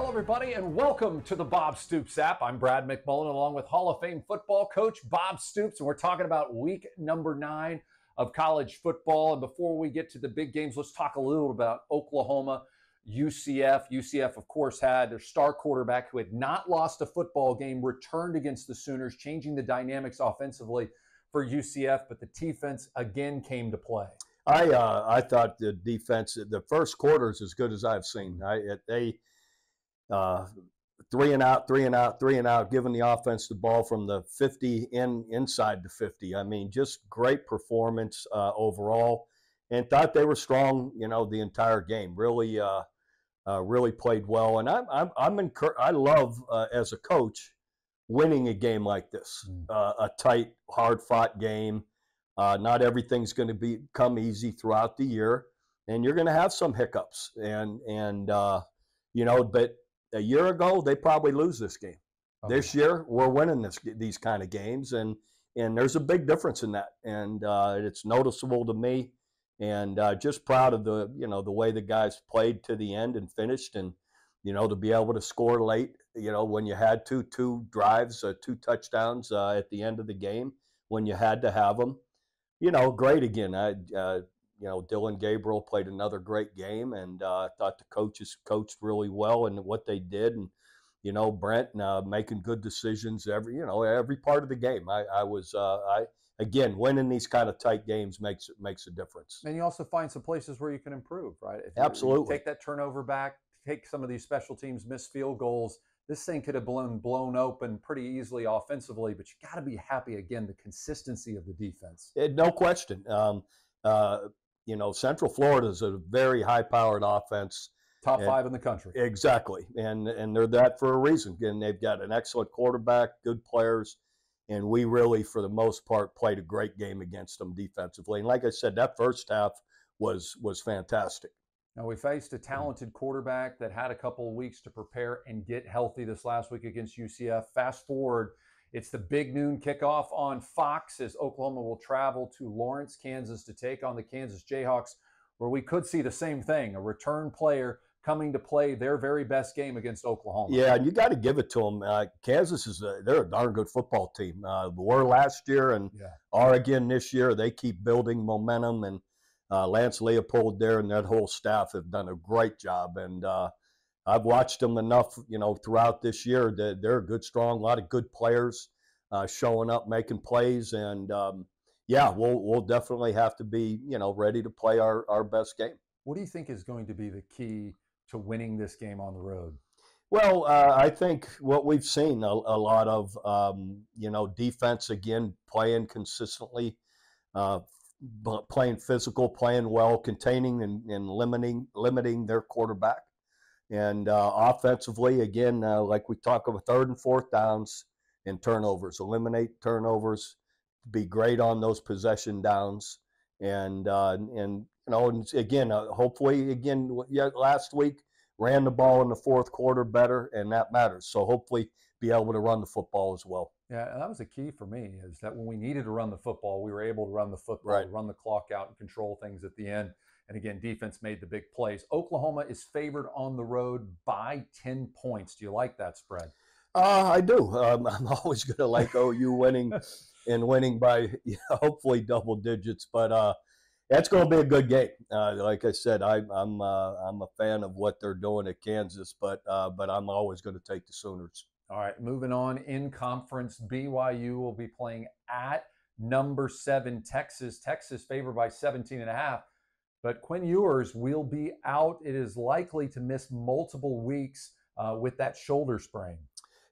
Hello, everybody, and welcome to the Bob Stoops app. I'm Brad McMullen, along with Hall of Fame football coach Bob Stoops, and we're talking about week number 9 of college football. And before we get to the big games, let's talk a little about Oklahoma, UCF. UCF, of course, had their star quarterback who had not lost a football game returned against the Sooners, changing the dynamics offensively for UCF, but the defense again came to play. I thought the defense, the first quarter is as good as I've seen. They 3 and out, giving the offense the ball from the 50 inside the 50. I mean, just great performance overall, and thought they were strong. The entire game really played well. And I'm encouraged. I love as a coach winning a game like this, a tight, hard-fought game. Not everything's going to become easy throughout the year, and you're going to have some hiccups. But a year ago they probably lose this game. Okay. This year we're winning these kind of games, and there's a big difference in that, and it's noticeable to me. And just proud of the way the guys played to the end and finished, and to be able to score late. When you had two drives, 2 touchdowns at the end of the game when you had to have them. Great again. Dylan Gabriel played another great game, and I thought the coaches coached really well in what they did, and Brent making good decisions every part of the game. Again, winning these kind of tight games makes a difference. And you also find some places where you can improve, right? If Absolutely. You take that turnover back, take some of these special teams missed field goals. This thing could have blown open pretty easily offensively, but you got to be happy, again, the consistency of the defense. No question. Central Florida is a very high-powered offense. Top 5 in the country. Exactly. And they're that for a reason. And they've got an excellent quarterback, good players, and we really, for the most part, played a great game against them defensively. And like I said, that first half was fantastic. Now, we faced a talented quarterback that had a couple of weeks to prepare and get healthy this last week against UCF. Fast forward, it's the big noon kickoff on Fox as Oklahoma will travel to Lawrence, Kansas to take on the Kansas Jayhawks, where we could see the same thing, a return player coming to play their very best game against Oklahoma. Yeah, and you got to give it to them. Kansas they're a darn good football team. Were last year and are again this year. They keep building momentum, and Lance Leopold there and that whole staff have done a great job. And I've watched them enough, throughout this year. They're a good, strong, a lot of good players showing up, making plays. And, we'll definitely have to be, ready to play our best game. What do you think is going to be the key to winning this game on the road? Well, I think what we've seen a lot of, defense, again, playing consistently, playing physical, playing well, containing and limiting their quarterback. And offensively, again, like we talk about 3rd and 4th downs and turnovers, eliminate turnovers, be great on those possession downs. And again, hopefully, again, last week ran the ball in the 4th quarter better, and that matters. So hopefully be able to run the football as well. Yeah, and that was the key for me, is that when we needed to run the football, we were able to run the football, right, run the clock out, and control things at the end. And again, defense made the big plays. Oklahoma is favored on the road by 10 points. Do you like that spread? I do. I'm always going to like OU winning and winning by hopefully double digits, but that's going to be a good game. Like I said, I'm a fan of what they're doing at Kansas, but I'm always going to take the Sooners. All right, moving on in conference, BYU will be playing at number 7 Texas. Texas favored by 17.5, but Quinn Ewers will be out. It is likely to miss multiple weeks with that shoulder sprain.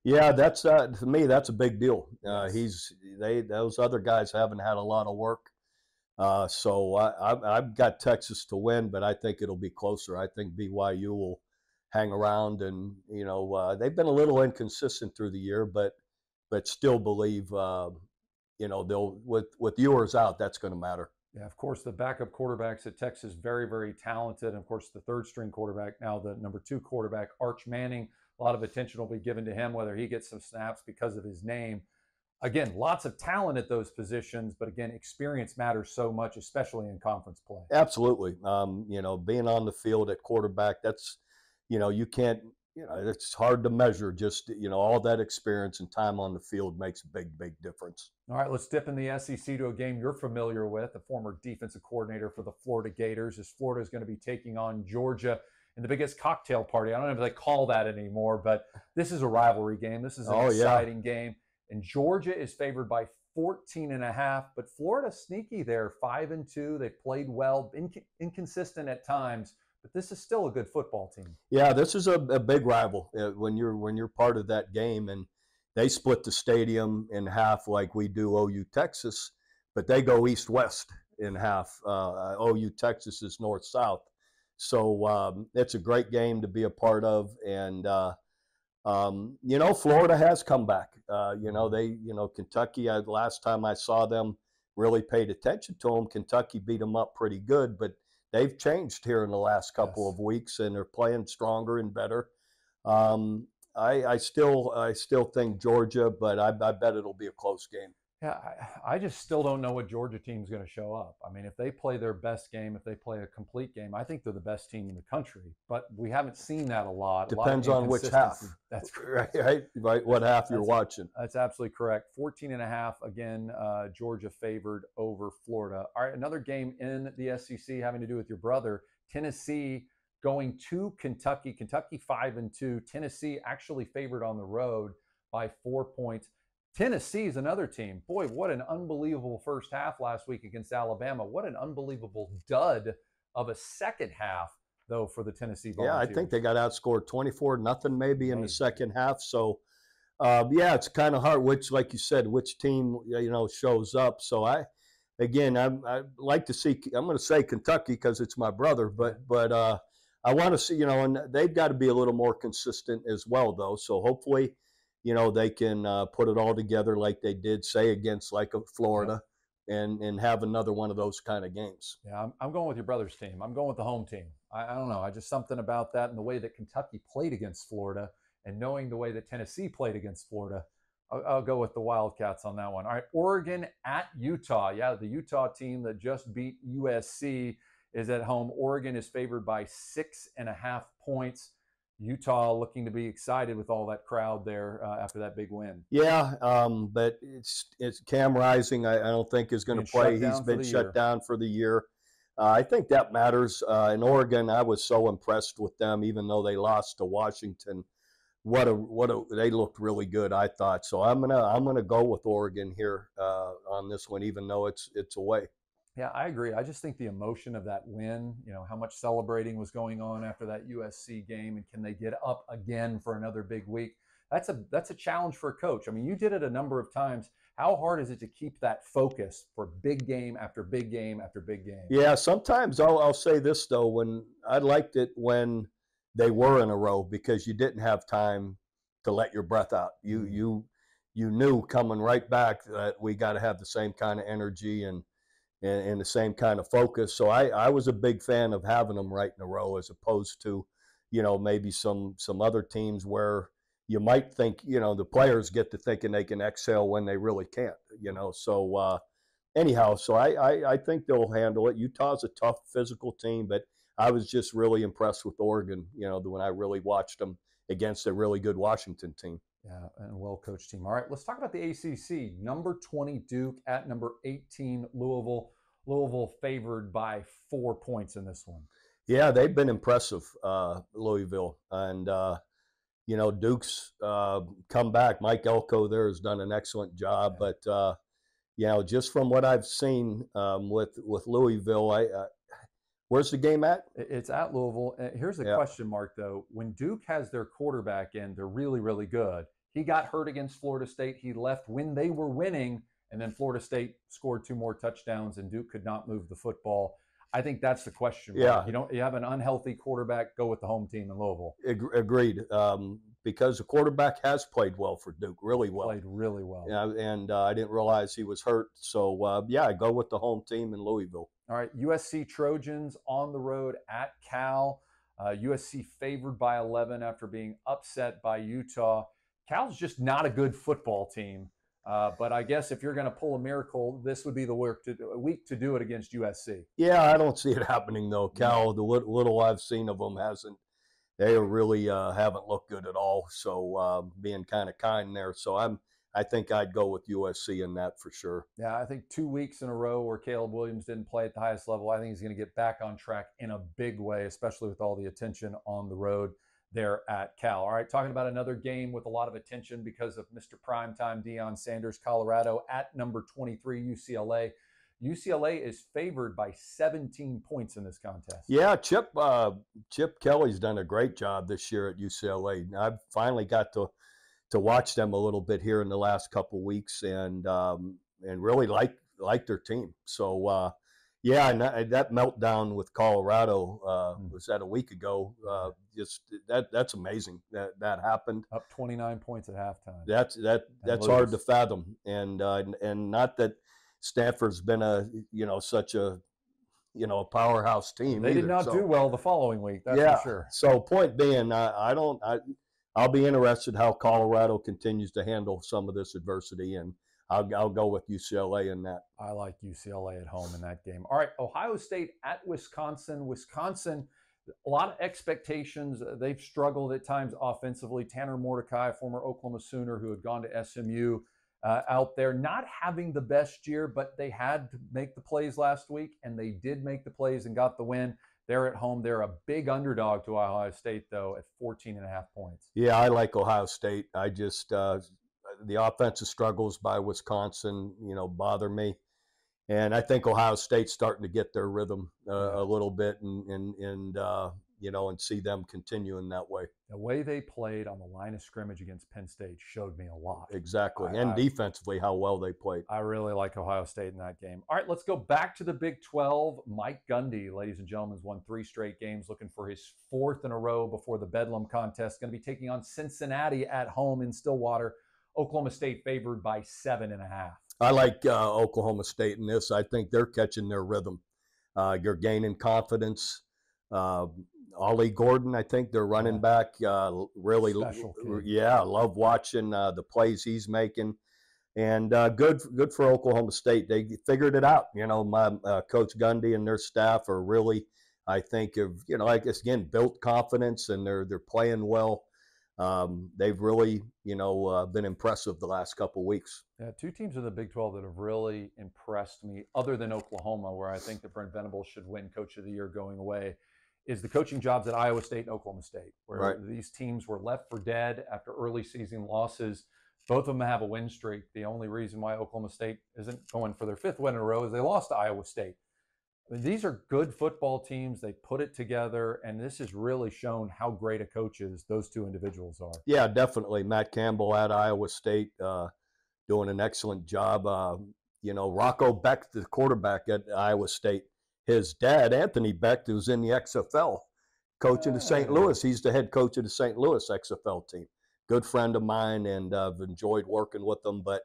Yeah, that's for me. That's a big deal. Those other guys haven't had a lot of work, so I've got Texas to win, but I think it'll be closer. I think BYU will hang around, and they've been a little inconsistent through the year, but still believe they'll with Ewers out, that's going to matter. Yeah, of course, the backup quarterbacks at Texas very, very talented, and of course the 3rd string quarterback, now the number 2 quarterback, Arch Manning. A lot of attention will be given to him, whether he gets some snaps because of his name. Again, lots of talent at those positions, but again, experience matters so much, especially in conference play. Absolutely. Being on the field at quarterback, that's, you can't it's hard to measure. Just all that experience and time on the field makes a big difference. All right, let's dip in the SEC to a game you're familiar with. The former defensive coordinator for the Florida Gators, as Florida is going to be taking on Georgia in the biggest cocktail party. I don't know if they call that anymore, but this is a rivalry game. This is an exciting game. And Georgia is favored by 14.5, but Florida sneaky there, 5-2. They played well, inconsistent at times, but this is still a good football team. Yeah, this is a big rival when you're part of that game. And they split the stadium in half like we do OU Texas, but they go east-west in half. OU Texas is north-south. So it's a great game to be a part of. And, Florida has come back. Kentucky, last time I saw them, really paid attention to them. Kentucky beat them up pretty good, but they've changed here in the last couple of weeks, and they're playing stronger and better. I still think Georgia, but I bet it'll be a close game. Yeah, I just still don't know what Georgia team's going to show up. I mean, if they play their best game, if they play a complete game, I think they're the best team in the country. But we haven't seen that a lot. Depends on which half. That's correct. Right. What half you're watching. That's absolutely correct. 14.5, again, Georgia favored over Florida. All right, another game in the SEC having to do with your brother, Tennessee going to Kentucky. Kentucky 5-2. Tennessee actually favored on the road by 4 points. Tennessee is another team. Boy, what an unbelievable first half last week against Alabama. What an unbelievable dud of a second half, though, for the Tennessee Volunteers. Yeah, I think they got outscored 24-0 maybe in the second half. So, it's kind of hard, like you said, which team, shows up. So, I like to see – I'm going to say Kentucky because it's my brother, but I want to see, and they've got to be a little more consistent as well, though. So, hopefully – they can put it all together like they did, say, against like a Florida and have another one of those kind of games. Yeah, I'm going with your brother's team. I'm going with the home team. I don't know. Something about that and the way that Kentucky played against Florida and knowing the way that Tennessee played against Florida, I'll go with the Wildcats on that one. All right, Oregon at Utah. Yeah, the Utah team that just beat USC is at home. Oregon is favored by 6.5 points. Utah looking to be excited with all that crowd there after that big win. Yeah, but it's Cam Rising. I don't think is going to play. He's been shut down for the year. I think that matters. In Oregon, I was so impressed with them, even though they lost to Washington. They looked really good, I thought. So I'm gonna go with Oregon here on this one, even though it's away. Yeah, I agree. I just think the emotion of that win, how much celebrating was going on after that USC game, and can they get up again for another big week? That's a challenge for a coach. I mean, you did it a number of times. How hard is it to keep that focus for big game after big game after big game? Yeah, sometimes I'll say this, though, when I liked it when they were in a row because you didn't have time to let your breath out. You knew coming right back that we got to have the same kind of energy and the same kind of focus. So I was a big fan of having them right in a row as opposed to, maybe some other teams where you might think, the players get to thinking they can exhale when they really can't, So anyhow, so I think they'll handle it. Utah's a tough physical team, but I was just really impressed with Oregon, when I really watched them against a really good Washington team. Yeah, and a well-coached team. All right, let's talk about the ACC. Number 20 Duke at number 18 Louisville. Louisville favored by 4 points in this one. Yeah, they've been impressive, Louisville. And, Duke's come back. Mike Elko there has done an excellent job. Yeah. But, just from what I've seen with Louisville, where's the game at? It's at Louisville. Here's the question mark, though. When Duke has their quarterback in, they're really, really good. He got hurt against Florida State. He left when they were winning, and then Florida State scored 2 more touchdowns, and Duke could not move the football. I think that's the question mark. Yeah. You have an unhealthy quarterback, go with the home team in Louisville. Agreed. Because the quarterback has played well for Duke, really well. Played really well. Yeah, and I didn't realize he was hurt. So, I go with the home team in Louisville. All right, USC Trojans on the road at Cal. USC favored by 11 after being upset by Utah. Cal's just not a good football team. But I guess if you're going to pull a miracle, this would be the week to do it against USC. Yeah, I don't see it happening, though. Cal, the little I've seen of them, hasn't they really haven't looked good at all. So being kind of kind there. So I think I'd go with USC in that for sure. Yeah, I think 2 weeks in a row where Caleb Williams didn't play at the highest level, I think he's going to get back on track in a big way, especially with all the attention on the road there at Cal. All right, talking about another game with a lot of attention because of Mr. Primetime, Deion Sanders, Colorado at number 23, UCLA. UCLA is favored by 17 points in this contest. Yeah, Chip Kelly's done a great job this year at UCLA. I've finally got to watch them a little bit here in the last couple weeks, and really like their team. So yeah, and that meltdown with Colorado was that a week ago. Just that's amazing that happened. Up 29 points at halftime. That's hard to fathom, and not that Stanford's been such a powerhouse team. They did not do well the following week. That's for sure. So point being, I'll be interested how Colorado continues to handle some of this adversity, and I'll go with UCLA in that. I like UCLA at home in that game. All right, Ohio State at Wisconsin. Wisconsin, a lot of expectations. They've struggled at times offensively. Tanner Mordecai, former Oklahoma Sooner who had gone to SMU, out there, not having the best year, but they had to make the plays last week, and they did make the plays and got the win. They're at home. They're a big underdog to Ohio State, though, at 14.5 points. Yeah, I like Ohio State. I just the offensive struggles by Wisconsin, bother me, and I think Ohio State's starting to get their rhythm a little bit, and see them continuing that way. The way they played on the line of scrimmage against Penn State showed me a lot. Exactly, and defensively, how well they played. I really like Ohio State in that game. All right, let's go back to the Big 12. Mike Gundy, ladies and gentlemen, has won 3 straight games, looking for his 4th in a row before the Bedlam contest. Going to be taking on Cincinnati at home in Stillwater. Oklahoma State favored by 7.5. I like Oklahoma State in this. I think they're catching their rhythm. You're gaining confidence. Ollie Gordon, I think their running back, really, I love watching the plays he's making, and good for Oklahoma State. They figured it out. My Coach Gundy and their staff are really, I think, have built confidence, and they're playing well. They've really, been impressive the last couple of weeks. Yeah, 2 teams in the Big 12 that have really impressed me, other than Oklahoma, where I think that Brent Venables should win Coach of the Year going away, is the coaching jobs at Iowa State and Oklahoma State, where these teams were left for dead after early season losses. Both of them have a win streak. The only reason why Oklahoma State isn't going for their 5th win in a row is they lost to Iowa State. I mean, these are good football teams. They put it together, and this has really shown how great a coaches those 2 individuals are. Yeah, definitely. Matt Campbell at Iowa State doing an excellent job. Rocco Beck, the quarterback at Iowa State, his dad, Anthony Beck, who's in the XFL, coaching the St. Louis. He's the head coach of the St. Louis XFL team. Good friend of mine, and I've enjoyed working with him. But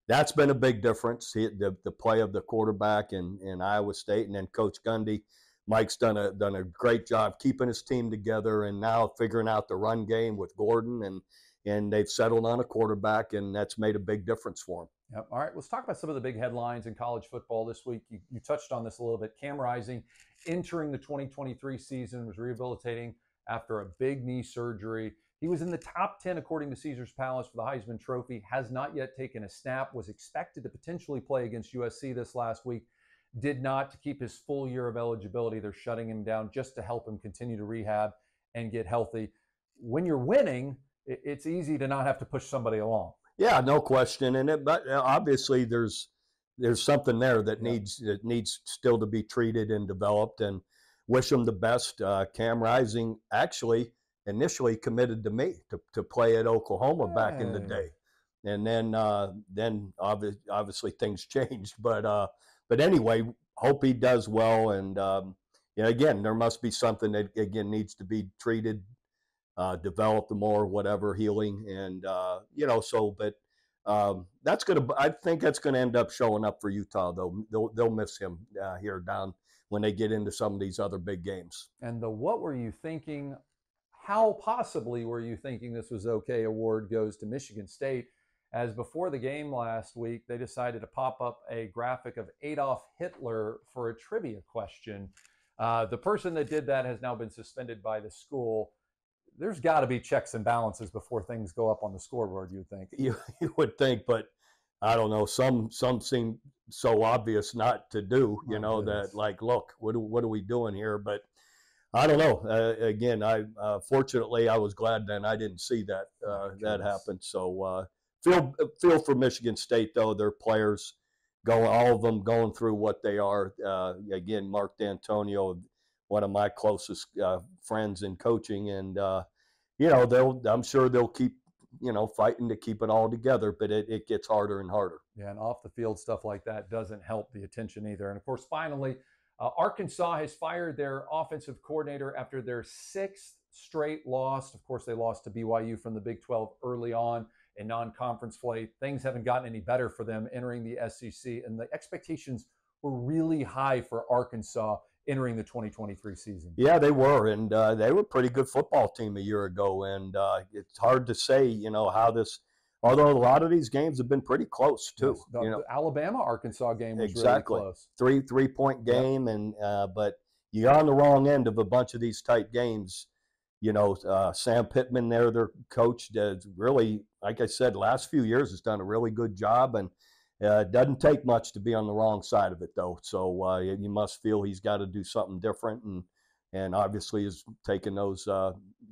that's been a big difference, the play of the quarterback in Iowa State. And then Coach Gundy, Mike's done a great job keeping his team together, and now figuring out the run game with Gordon, and they've settled on a quarterback, and that's made a big difference for him. Yep. All right, let's talk about some of the big headlines in college football this week. You touched on this a little bit. Cam Rising, entering the 2023 season, was rehabilitating after a big knee surgery. He was in the top 10 according to Caesars Palace for the Heisman Trophy, has not yet taken a snap, was expected to potentially play against USC this last week, did not. To keep his full year of eligibility, they're shutting him down just to help him continue to rehab and get healthy. When you're winning, it's easy to not have to push somebody along. Yeah, no question. But obviously there's something there that needs still to be treated and developed, and wish him the best. Cam Rising actually initially committed to me to play at Oklahoma back in the day. And then obviously things changed. But anyway, hope he does well. And again, there must be something that needs to be treated, developed more, whatever, healing, and But I think that's gonna end up showing up for Utah, though. They'll miss him here down when they get into some of these other big games. And the "what were you thinking? How possibly were you thinking this was okay?" award goes to Michigan State, as before the game last week, they decided to pop up a graphic of Adolf Hitler for a trivia question. The person that did that has now been suspended by the school. there's got to be checks and balances before things go up on the scoreboard, you think. You would think, but I don't know. Some seem so obvious not to do. You know goodness. that like, look, what are we doing here? But I don't know. Again, I fortunately I was glad then I didn't see that that happen. So feel for Michigan State though. Their players all of them going through what they are. Again, Mark D'Antonio, one of my closest friends in coaching, and you know I'm sure they'll keep fighting to keep it all together, but it gets harder and harder. Yeah, and off the field stuff like that doesn't help the attention either. And of course, finally, Arkansas has fired their offensive coordinator after their 6th straight loss. Of course, they lost to BYU from the Big 12 early on in non-conference play. Things haven't gotten any better for them entering the SEC, and the expectations were really high for Arkansas entering the 2023 season. Yeah, they were, and they were a pretty good football team a year ago, and it's hard to say, how this, although a lot of these games have been pretty close too. Yes, the Alabama-Arkansas game was exactly really close. Three-point game, yep. And but you're on the wrong end of a bunch of these tight games. Sam Pittman there, their coach, really, like I said, last few years has done a really good job, and it doesn't take much to be on the wrong side of it, though. So you must feel he's got to do something different, and obviously has taken those,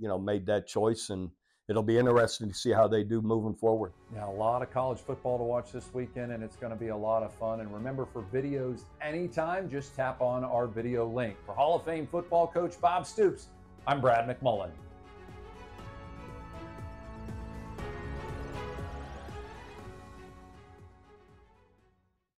made that choice, and it'll be interesting to see how they do moving forward. Yeah, a lot of college football to watch this weekend, and it's going to be a lot of fun. And remember, for videos anytime, just tap on our video link. For Hall of Fame football coach Bob Stoops, I'm Brad McMullen.